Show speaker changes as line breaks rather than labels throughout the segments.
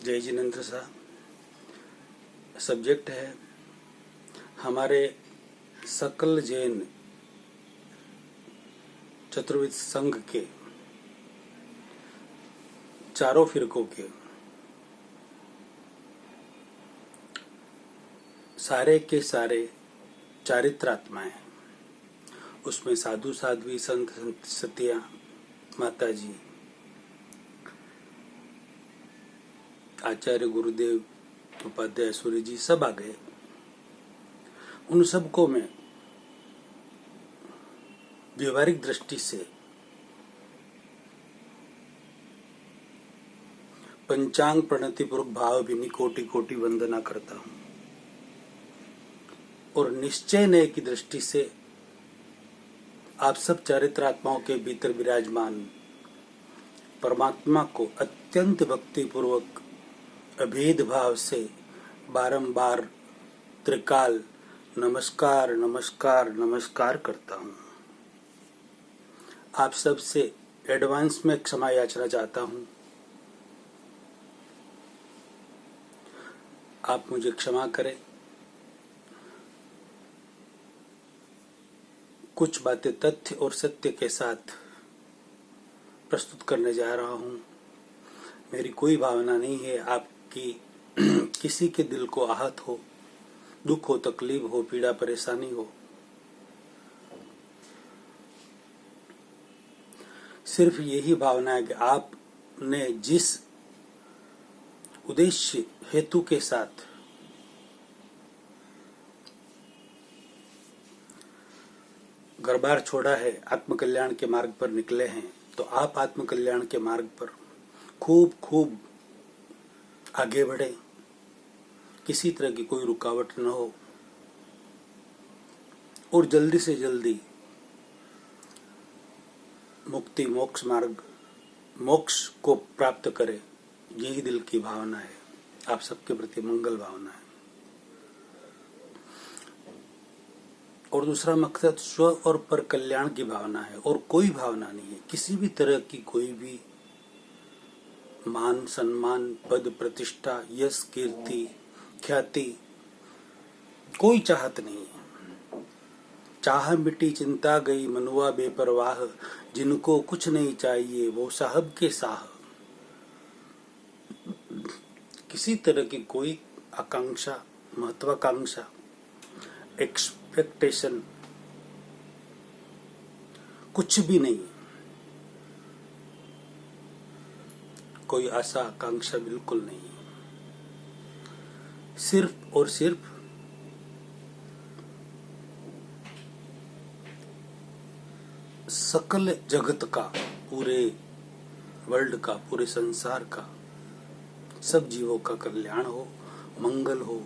जय जिनेंद्र साहब। सब्जेक्ट है हमारे सकल जैन चतुर्विद संघ के चारों फिरकों के सारे के सारे चारित्रात्माएं, उसमें साधु साध्वी संत सतिया माता जी, आचार्य गुरुदेव उपाध्याय सूर्य जी सब आ गए। उन सबको मैं व्यवहारिक दृष्टि से पंचांग प्रणति पूर्वक भाव भी कोटि कोटि वंदना करता हूं और निश्चय नय की दृष्टि से आप सब चारित्रात्माओं के भीतर विराजमान परमात्मा को अत्यंत भक्ति पूर्वक अभेद भाव से बारंबार त्रिकाल नमस्कार नमस्कार नमस्कार करता हूं। आप सब से एडवांस में क्षमा याचना चाहता हूं। आप मुझे क्षमा करें। कुछ बातें तथ्य और सत्य के साथ प्रस्तुत करने जा रहा हूं। मेरी कोई भावना नहीं है आपकी किसी के दिल को आहत हो, दुख हो, तकलीफ हो, पीड़ा परेशानी हो। सिर्फ यही भावना है कि आपने जिस उद्देश्य हेतु के साथ घर-बार छोड़ा है, आत्मकल्याण के मार्ग पर निकले हैं, तो आप आत्मकल्याण के मार्ग पर खूब खूब आगे बढ़े। किसी तरह की कोई रुकावट न हो और जल्दी से जल्दी मुक्ति मोक्ष मार्ग मोक्ष को प्राप्त करे। यही दिल की भावना है, आप सबके प्रति मंगल भावना है। और दूसरा मकसद स्व और पर कल्याण की भावना है और कोई भावना नहीं है। किसी भी तरह की कोई भी मान सम्मान पद प्रतिष्ठा यश कीर्ति ख्याति कोई चाहत नहीं है। चाह मिटी चिंता गई मनुआ बेपरवाह, जिनको कुछ नहीं चाहिए वो साहब के साह। किसी तरह की कोई आकांक्षा महत्वाकांक्षा एक्सपेक्टेशन कुछ भी नहीं, कोई आशा आकांक्षा बिल्कुल नहीं। सिर्फ और सिर्फ सकल जगत का, पूरे वर्ल्ड का, पूरे संसार का, सब जीवों का कल्याण हो, मंगल हो,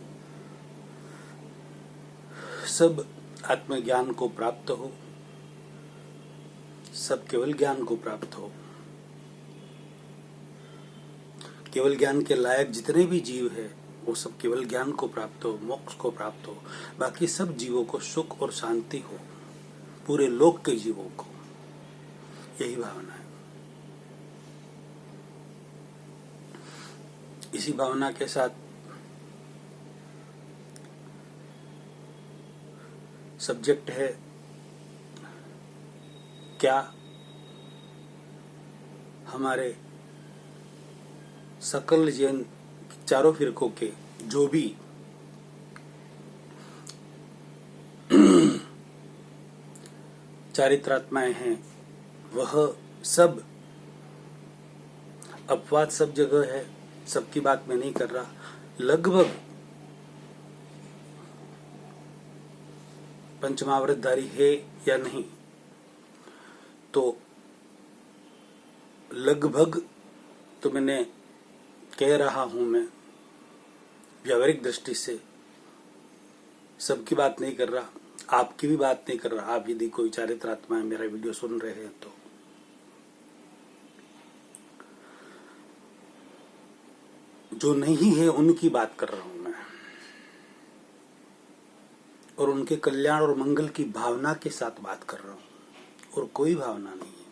सब आत्मज्ञान को प्राप्त हो, सब केवल ज्ञान को प्राप्त हो। केवल ज्ञान के लायक जितने भी जीव है वो सब केवल ज्ञान को प्राप्त हो, मोक्ष को प्राप्त हो। बाकी सब जीवों को सुख और शांति हो, पूरे लोक के जीवों को। यही भावना है। इसी भावना के साथ सब्जेक्ट है क्या हमारे सकल जैन चारों फिरकों के जो भी चारित्रात्माएं हैं वह सब, अपवाद सब जगह है, सबकी बात मैं नहीं कर रहा, लगभग पंचमावृतधारी है या नहीं, तो लगभग तो मैंने कह रहा हूं। मैं व्यावहारिक दृष्टि से सबकी बात नहीं कर रहा, आपकी भी बात नहीं कर रहा। आप यदि कोई चारित्रात्मा मेरा वीडियो सुन रहे हैं तो जो नहीं है उनकी बात कर रहा हूं मैं, और उनके कल्याण और मंगल की भावना के साथ बात कर रहा हूं। और कोई भावना नहीं है,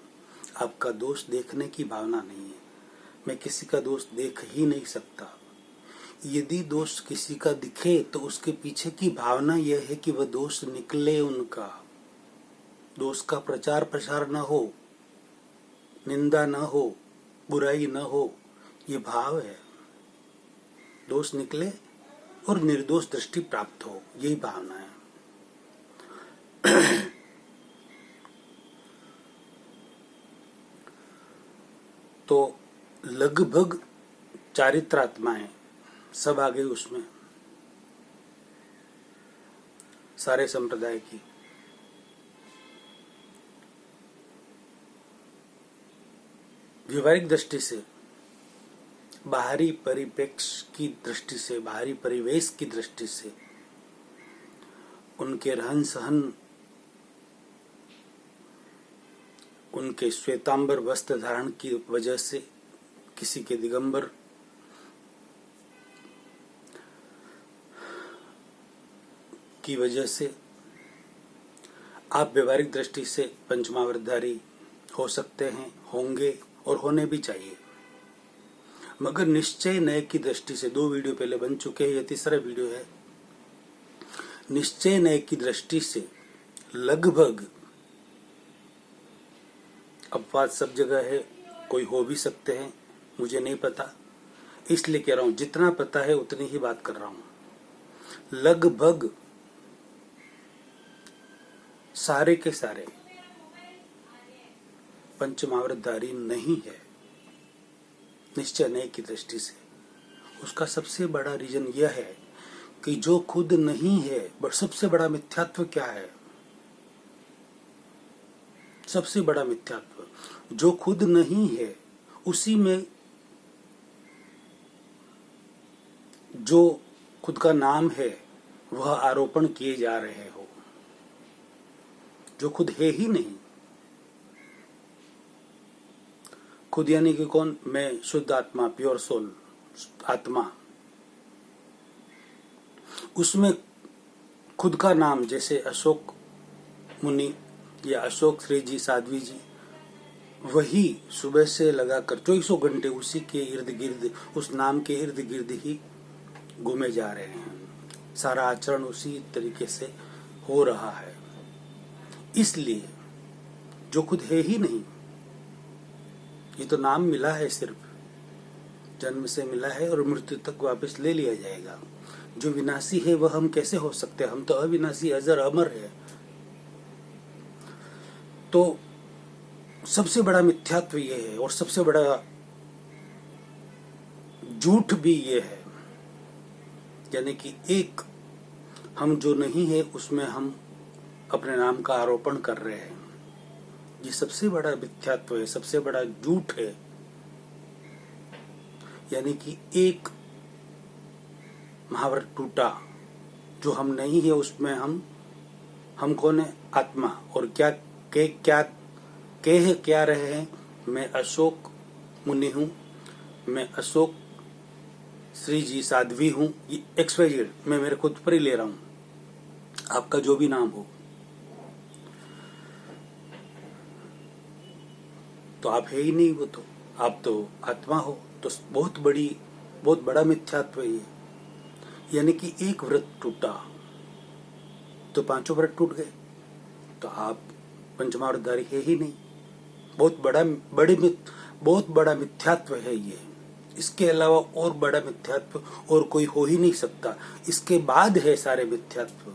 आपका दोष देखने की भावना नहीं है, मैं किसी का दोष देख ही नहीं सकता। यदि दोष किसी का दिखे तो उसके पीछे की भावना यह है कि वह दोष निकले उनका, दोष का प्रचार प्रसार न हो, निंदा न हो, बुराई न हो, ये भाव है। दोष निकले और निर्दोष दृष्टि प्राप्त हो, यही भावना है। तो लगभग चारित्रात्माएं सब आ गई उसमें, सारे संप्रदाय की। व्यवहारिक दृष्टि से, बाहरी परिप्रेक्ष्य की दृष्टि से, बाहरी परिवेश की दृष्टि से, उनके रहन सहन, उनके श्वेतांबर वस्त्र धारण की वजह से, किसी के दिगंबर, की वजह से आप व्यवहारिक दृष्टि से पंचमावृतधारी हो सकते हैं, होंगे और होने भी चाहिए। मगर निश्चय नय की दृष्टि से, 2 वीडियो पहले बन चुके हैं, ये तीसरा वीडियो है। निश्चय नय की दृष्टि से लगभग, अपवाद सब जगह है, कोई हो भी सकते हैं, मुझे नहीं पता, इसलिए कह रहा हूं, जितना पता है उतनी ही बात कर रहा हूं। लगभग सारे के सारे पंचमावृतधारी नहीं है निश्चय नय की दृष्टि से। उसका सबसे बड़ा रीजन यह है कि जो खुद नहीं है, सबसे बड़ा मिथ्यात्व क्या है? सबसे बड़ा मिथ्यात्व जो खुद नहीं है, उसी में जो खुद का नाम है वह आरोपण किए जा रहे हो, जो खुद है ही नहीं। खुद यानी कि कौन? मैं शुद्ध आत्मा, प्योर सोल आत्मा। उसमें खुद का नाम, जैसे अशोक मुनि या अशोक श्री जी, साध्वी जी, वही सुबह से लगाकर 24 घंटे उसी के इर्द गिर्द, उस नाम के इर्द गिर्द ही घूमे जा रहे हैं। सारा आचरण उसी तरीके से हो रहा है। इसलिए जो खुद है ही नहीं, ये तो नाम मिला है, सिर्फ जन्म से मिला है और मृत्यु तक वापस ले लिया जाएगा। जो विनाशी है वह हम कैसे हो सकते हैं? हम तो अविनाशी, अजर, अमर है। तो सबसे बड़ा मिथ्यात्व ये है और सबसे बड़ा झूठ भी ये है, यानी कि एक हम जो नहीं है उसमें हम अपने नाम का आरोपण कर रहे हैं। ये सबसे बड़ा मिथ्यात्व है, सबसे बड़ा झूठ है। यानी कि एक महावृत टूटा, जो हम नहीं है उसमें हम कौन है? आत्मा। और क्या क्या रहे हैं? मैं अशोक मुनि हूं, मैं अशोक श्री जी साध्वी हूं, ये XYZ मैं मेरे खुद पर ही ले रहा हूं, आपका जो भी नाम हो। तो आप है ही नहीं, वो तो आप तो आत्मा हो। तो बहुत बड़ा मिथ्यात्व है ये। यानी कि एक व्रत टूटा तो 5 व्रत टूट गए, तो आप पंचमावृतधारी है ही नहीं। बहुत बड़ा मिथ्यात्व है ये। इसके अलावा और बड़ा मिथ्यात्व और कोई हो ही नहीं सकता। इसके बाद है सारे मिथ्यात्व।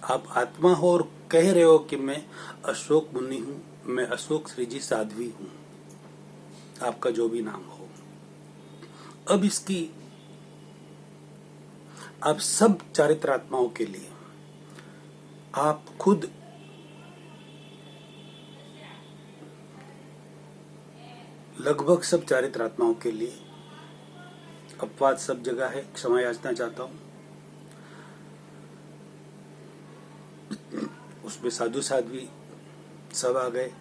आप आत्मा हो और कह रहे हो कि मैं अशोक मुनि हूं, मैं अशोक श्री जी साध्वी हूं, आपका जो भी नाम हो। अब इसकी आप सब चारित्रात्माओं के लिए, आप खुद लगभग सब चारित्रात्माओं के लिए, अपवाद सब जगह है, क्षमा याचना चाहता हूं। उसमें साधु साध्वी सब आ गए,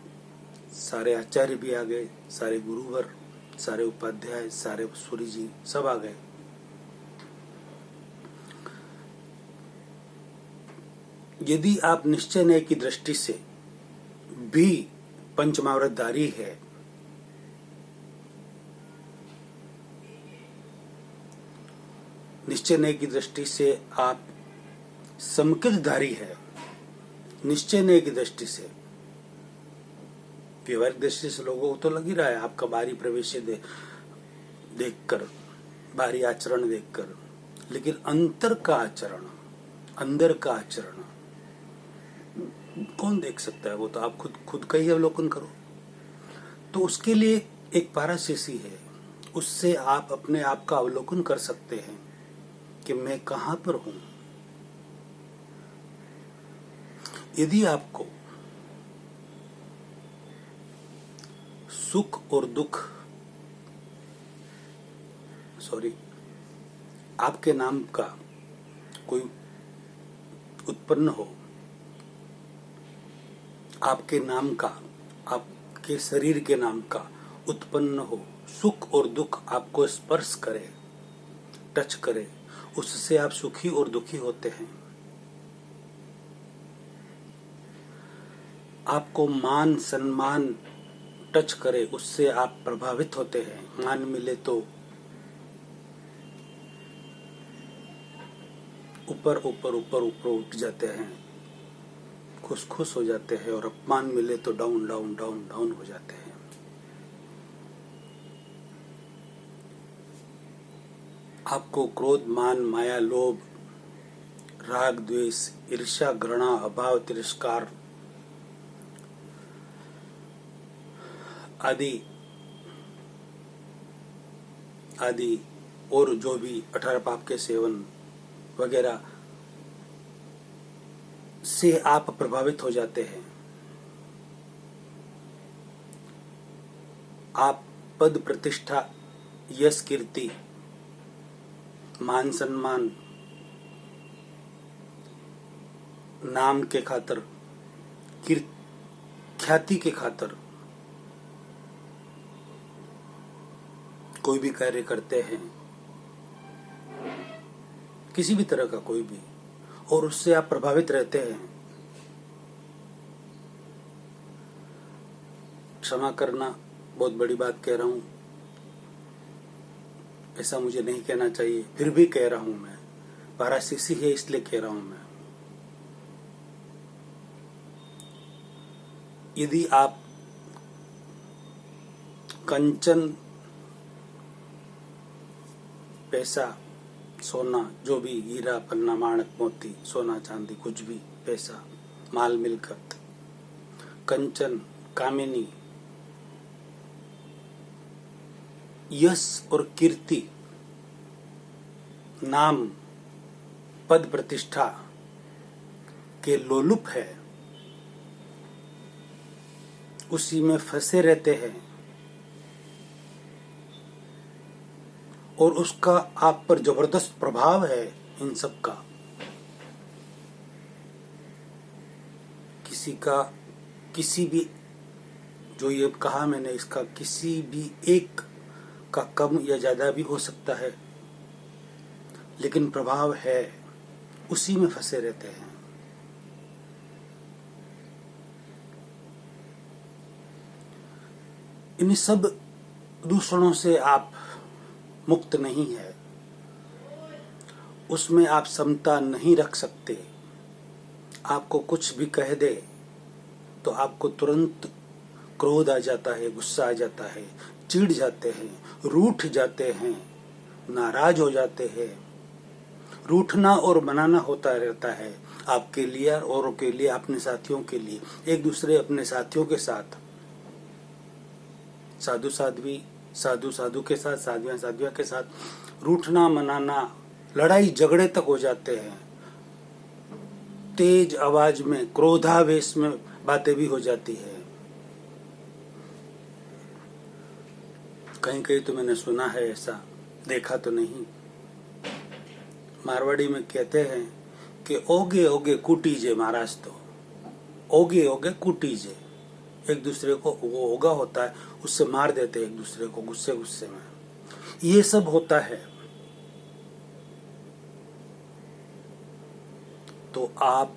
सारे आचार्य भी आ गए, सारे गुरुवर, सारे उपाध्याय, सारे सूरी जी सब आ गए। यदि आप निश्चय नय की दृष्टि से भी पंचमावृतधारी है निश्चय नय की दृष्टि से आप समकृतधारी है। निश्चय नय की दृष्टि से, व्यवहारिक दृष्टि से लोगों को तो लग ही रहा है आपका बाहरी प्रवेश देखकर, बाहरी आचरण देखकर, लेकिन अंतर का आचरण, अंदर का आचरण कौन देख सकता है? वो तो आप खुद का ही अवलोकन करो। तो उसके लिए एक पाराशेषी है, उससे आप अपने आप का अवलोकन कर सकते हैं कि मैं कहां पर हूं। यदि आपको सुख और दुख, आपके नाम का कोई उत्पन्न हो, आपके नाम का, आपके शरीर के नाम का उत्पन्न हो, सुख और दुख आपको स्पर्श करे, टच करे, उससे आप सुखी और दुखी होते हैं। आपको मान सम्मान टच करे, उससे आप प्रभावित होते हैं। मान मिले तो ऊपर ऊपर ऊपर ऊपर उठ जाते हैं, खुश हो जाते हैं, और अपमान मिले तो डाउन डाउन डाउन डाउन हो जाते हैं। आपको क्रोध, मान, माया, लोभ, राग, द्वेष, ईर्ष्या, घृणा, अभाव, तिरस्कार आदि और जो भी 18 पाप के सेवन वगैरह से आप प्रभावित हो जाते हैं। आप पद, प्रतिष्ठा, यश, कीर्ति, मान सम्मान, नाम के खातर, ख्याति के खातर कोई भी कार्य करते हैं, किसी भी तरह का कोई भी, और उससे आप प्रभावित रहते हैं। क्षमा करना, बहुत बड़ी बात कह रहा हूं, ऐसा मुझे नहीं कहना चाहिए, फिर भी कह रहा हूं मैं, पाराशेषी है इसलिए कह रहा हूं मैं। यदि आप कंचन, पैसा, सोना, जो भी, हीरा, पन्ना, माणक, मोती, सोना, चांदी, कुछ भी, पैसा, माल, मिलकत, कंचन, कामिनी, यश और कीर्ति, नाम, पद, प्रतिष्ठा के लोलुप है, उसी में फंसे रहते हैं, और उसका आप पर जबरदस्त प्रभाव है इन सब का। किसी भी, जो ये कहा मैंने, इसका किसी भी एक का कम या ज्यादा भी हो सकता है, लेकिन प्रभाव है, उसी में फंसे रहते हैं। इन सब दूषणों से आप मुक्त नहीं है, उसमें आप समता नहीं रख सकते। आपको कुछ भी कह दे तो आपको तुरंत क्रोध आ जाता है, गुस्सा आ जाता है, चिढ़ जाते हैं, रूठ जाते हैं, नाराज हो जाते हैं। रूठना और मनाना होता रहता है, आपके लिए, औरों के लिए, अपने साथियों के लिए, एक दूसरे अपने साथियों के साथ, साधु साधु के साथ, साध्वियां के साथ रूठना, मनाना, लड़ाई झगड़े तक हो जाते हैं। तेज आवाज में, क्रोधावेश में बातें भी हो जाती है। कहीं कहीं तो मैंने सुना है, ऐसा देखा तो नहीं। मारवाड़ी में कहते हैं कि ओगे ओगे कूटीजे महाराज, तो ओगे ओगे कूटीजे, एक दूसरे को, वो ओगा होता है, उससे मार देते हैं एक दूसरे को गुस्से गुस्से में। ये सब होता है। तो आप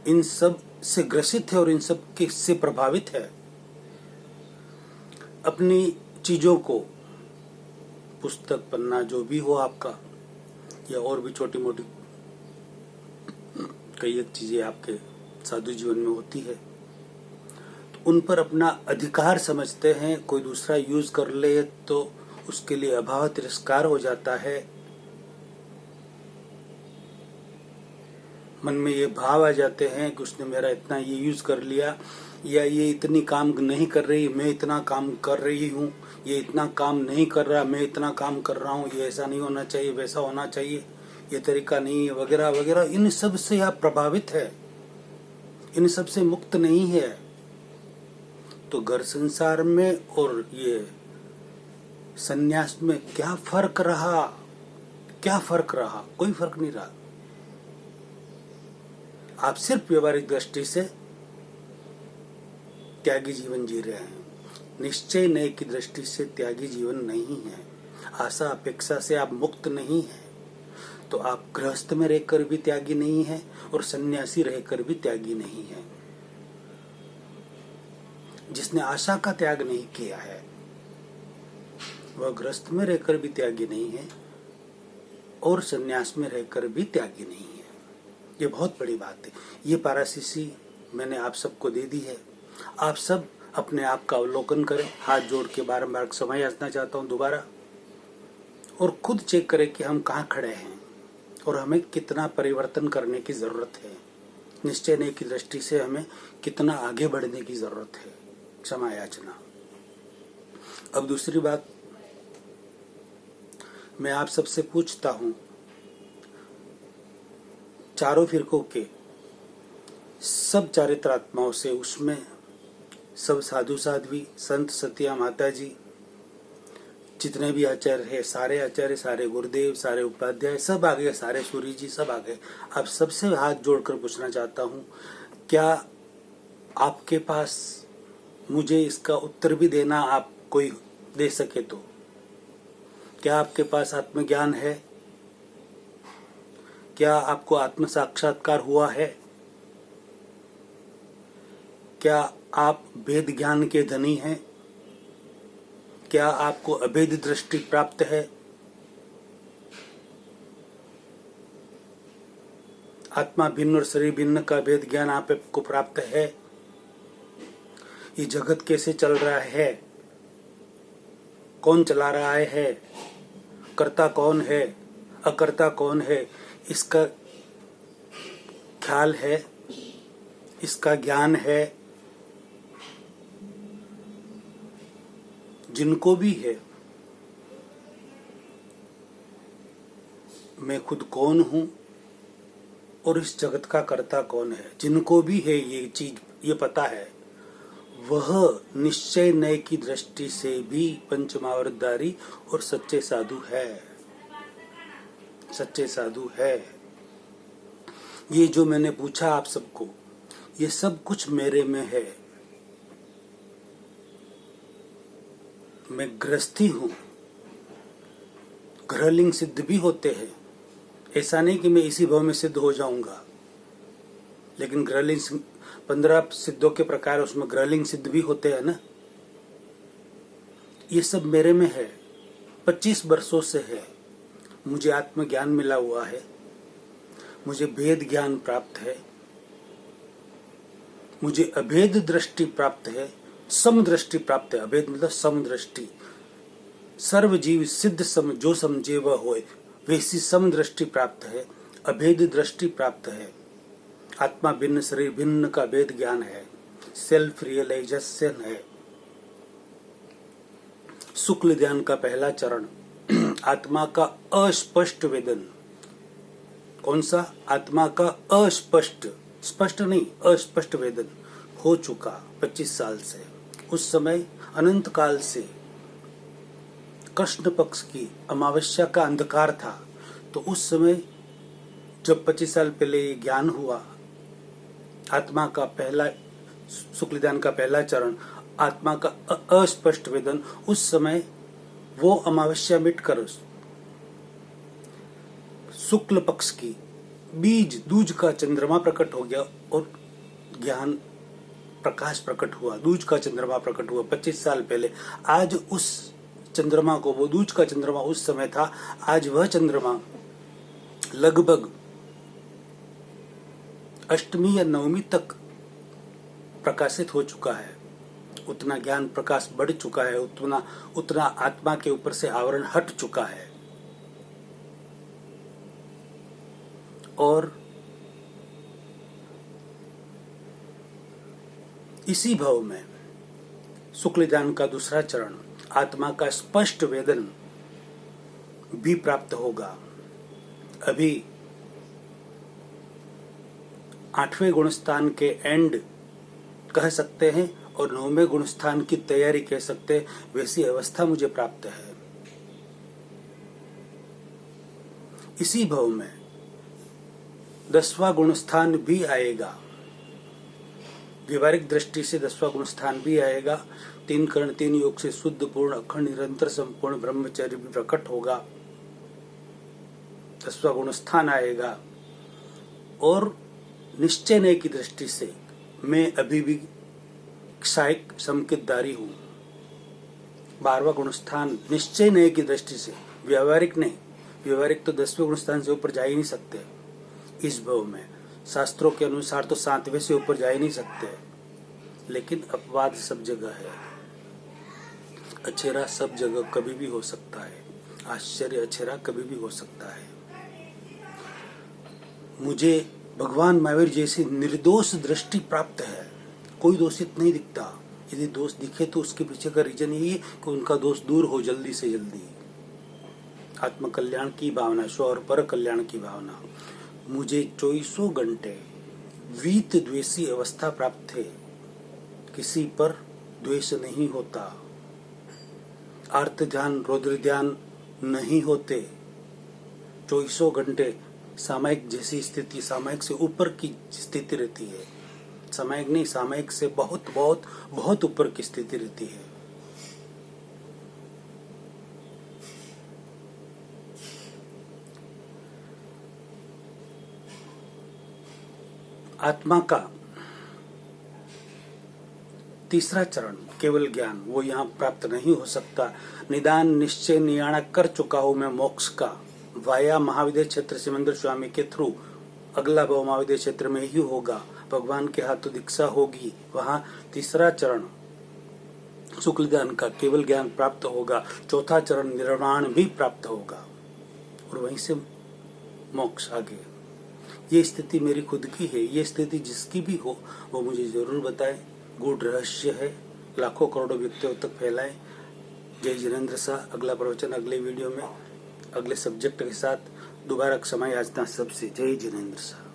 इन सब से ग्रसित है और इन सब के से प्रभावित है। अपनी चीजों को पुस्तक पन्ना जो भी हो आपका, या और भी छोटी मोटी कई एक चीजें आपके साधु जीवन में होती है, तो उन पर अपना अधिकार समझते हैं। कोई दूसरा यूज कर ले तो उसके लिए अभाव तिरस्कार हो जाता है। मन में ये भाव आ जाते हैं कि उसने मेरा इतना ये यूज कर लिया, या ये इतनी काम नहीं कर रही, मैं इतना काम कर रही हूँ, ये इतना काम नहीं कर रहा, मैं इतना काम कर रहा हूँ, ये ऐसा नहीं होना चाहिए, वैसा होना चाहिए, ये तरीका नहीं है, वगैरह वगैरह। इन सब से आप प्रभावित है, इन सब से मुक्त नहीं है। तो घर संसार में और ये संन्यास में क्या फर्क रहा? क्या फर्क रहा? कोई फर्क नहीं रहा। आप सिर्फ व्यवहारिक दृष्टि से त्यागी जीवन जी रहे हैं। निश्चय नए की दृष्टि से त्यागी जीवन नहीं है। आशा अपेक्षा से आप मुक्त नहीं है। तो आप गृहस्थ में रहकर भी त्यागी नहीं है और सन्यासी रहकर भी त्यागी नहीं है। जिसने आशा का त्याग नहीं किया है वह गृहस्थ में रहकर भी त्यागी नहीं है और सन्यास में रहकर भी त्यागी नहीं है। ये बहुत बड़ी बात है। ये पाराशीसी मैंने आप सबको दे दी है। आप सब अपने आप का अवलोकन करें। हाथ जोड़ के बारंबार क्षमा याचना चाहता हूं दोबारा, और खुद चेक करें कि हम कहाँ खड़े हैं और हमें कितना परिवर्तन करने की जरूरत है। निश्चय नए की दृष्टि से हमें कितना आगे बढ़ने की जरूरत है। क्षमा याचना। अब दूसरी बात, मैं आप सबसे पूछता हूं, चारों फिरकों के सब चारित्रात्माओं से, उसमें सब साधु साध्वी, संत सतिया, माता जी, जितने भी आचार्य है, सारे आचार्य, सारे गुरुदेव, सारे उपाध्याय सब आ गए, सारे सूरी जी सब आ गए। अब सबसे हाथ जोड़कर पूछना चाहता हूँ, क्या आपके पास, मुझे इसका उत्तर भी देना आप कोई दे सके तो, क्या आपके पास आत्मज्ञान है? क्या आपको आत्म साक्षात्कार हुआ है? क्या आप भेद ज्ञान के धनी हैं? क्या आपको अभेद दृष्टि प्राप्त है? आत्मा भिन्न और शरीर भिन्न का भेद ज्ञान आपको प्राप्त है? ये जगत कैसे चल रहा है? कौन चला रहा है? कर्ता कौन है? अकर्ता कौन है? इसका ख्याल है? इसका ज्ञान है? जिनको भी है, मैं खुद कौन हूं और इस जगत का कर्ता कौन है, जिनको भी है ये चीज, ये पता है, वह निश्चय नए की दृष्टि से भी पंचमावृतधारी और सच्चे साधु है। सच्चे साधु है। ये जो मैंने पूछा आप सबको, ये सब कुछ मेरे में है। मैं गृहस्थी हूं। गृहलिंग सिद्ध भी होते हैं। ऐसा नहीं कि मैं इसी भाव में सिद्ध हो जाऊंगा, लेकिन गृहलिंग 15 सिद्धों के प्रकार, उसमें गृहलिंग सिद्ध भी होते हैं ना। ये सब मेरे में है। 25 वर्षों से है। मुझे आत्मज्ञान मिला हुआ है। मुझे भेद ज्ञान प्राप्त है। मुझे अभेद दृष्टि प्राप्त है। समदृष्टि प्राप्त है। अभेद मतलब समदृष्टि। सर्व जीव सिद्ध सम जो समझे वह होए, वैसी समदृष्टि प्राप्त है। अभेद दृष्टि प्राप्त है। आत्मा भिन्न शरीर भिन्न का भेद ज्ञान है। सेल्फ रियलाइजेशन है। शुक्ल ध्यान का पहला चरण, आत्मा का अस्पष्ट वेदन। कौन सा? आत्मा का अस्पष्ट, स्पष्ट नहीं, अस्पष्ट वेदन हो चुका 25 साल से। उस समय अनंत काल से कृष्ण पक्ष की अमावस्या का अंधकार था। तो उस समय जब 25 साल पहले ये ज्ञान हुआ, आत्मा का पहला शुक्ल ध्यान का पहला चरण, आत्मा का अस्पष्ट वेदन, उस समय वो अमावस्या मिटकर शुक्ल पक्ष की बीज दूज का चंद्रमा प्रकट हो गया और ज्ञान प्रकाश प्रकट हुआ। दूज का चंद्रमा प्रकट हुआ 25 साल पहले। आज उस चंद्रमा को, वो दूज का चंद्रमा उस समय था, आज वह चंद्रमा लगभग अष्टमी या नवमी तक प्रकाशित हो चुका है। उतना ज्ञान प्रकाश बढ़ चुका है, उतना आत्मा के ऊपर से आवरण हट चुका है। और इसी भाव में शुक्ल ध्यान का दूसरा चरण, आत्मा का स्पष्ट वेदन भी प्राप्त होगा। अभी 8वें गुणस्थान के एंड कह सकते हैं और 9वें गुणस्थान की तैयारी कह सकते हैं, वैसी अवस्था मुझे प्राप्त है। इसी भाव में 10वां गुणस्थान भी आएगा, व्यवहारिक दृष्टि से 10वां गुणस्थान भी आएगा। 3 करण 3 योग से शुद्ध पूर्ण अखंड निरंतर संपूर्ण ब्रह्मचर्य भी प्रकट होगा, 10वां गुणस्थान आएगा। और निश्चय नय की दृष्टि से मैं अभी भी क्षायिक संकेतधारी हूं। 12वां गुणस्थान निश्चय नय की दृष्टि से, व्यवहारिक नहीं, व्यवहारिक तो 10वें गुणस्थान से ऊपर जा ही नहीं सकते। इस भाव में शास्त्रों के अनुसार तो 7वें से ऊपर जा ही नहीं सकते, लेकिन अपवाद सब जगह है। अछेरा सब जगह कभी भी हो सकता है, आश्चर्य अछेरा कभी भी हो सकता है। मुझे भगवान महावीर जैसी निर्दोष दृष्टि प्राप्त है, कोई दोषित नहीं दिखता। यदि दोष दिखे तो उसके पीछे का रीजन यही है कि उनका दोष दूर हो जल्दी से जल्दी। आत्म कल्याण की भावना, स्व और पर कल्याण की भावना। मुझे 24 घंटे वीत द्वेषी अवस्था प्राप्त है, किसी पर द्वेष नहीं होता, आर्त ध्यान रौद्र ध्यान नहीं होते। 24 घंटे सामायिक जैसी स्थिति, सामायिक से ऊपर की स्थिति रहती है। सामायिक नहीं, सामायिक से बहुत बहुत बहुत ऊपर की स्थिति रहती है। आत्मा का तीसरा चरण केवल ज्ञान, वो यहाँ प्राप्त नहीं हो सकता। निदान निश्चय नियाणा कर चुका हूं मैं मोक्ष का, वाया महाविद्य क्षेत्र सिमंदर स्वामी के थ्रू। अगला भाव महाविद्य क्षेत्र में ही होगा, भगवान के हाथों दीक्षा होगी। वहां तीसरा चरण शुक्ल ज्ञान का केवल ज्ञान प्राप्त होगा, चौथा चरण निर्वाण भी प्राप्त होगा, और वहीं से मोक्ष आगे। ये स्थिति मेरी खुद की है, ये स्थिति जिसकी भी हो वो मुझे जरूर बताए। गूढ़ रहस्य है, लाखों करोड़ों व्यक्तियों तक फैलाए। जय जिनेंद्र शाह। अगला प्रवचन अगले वीडियो में अगले सब्जेक्ट के साथ दोबारा समय याचना सबसे। जय जिनेंद्र शाह।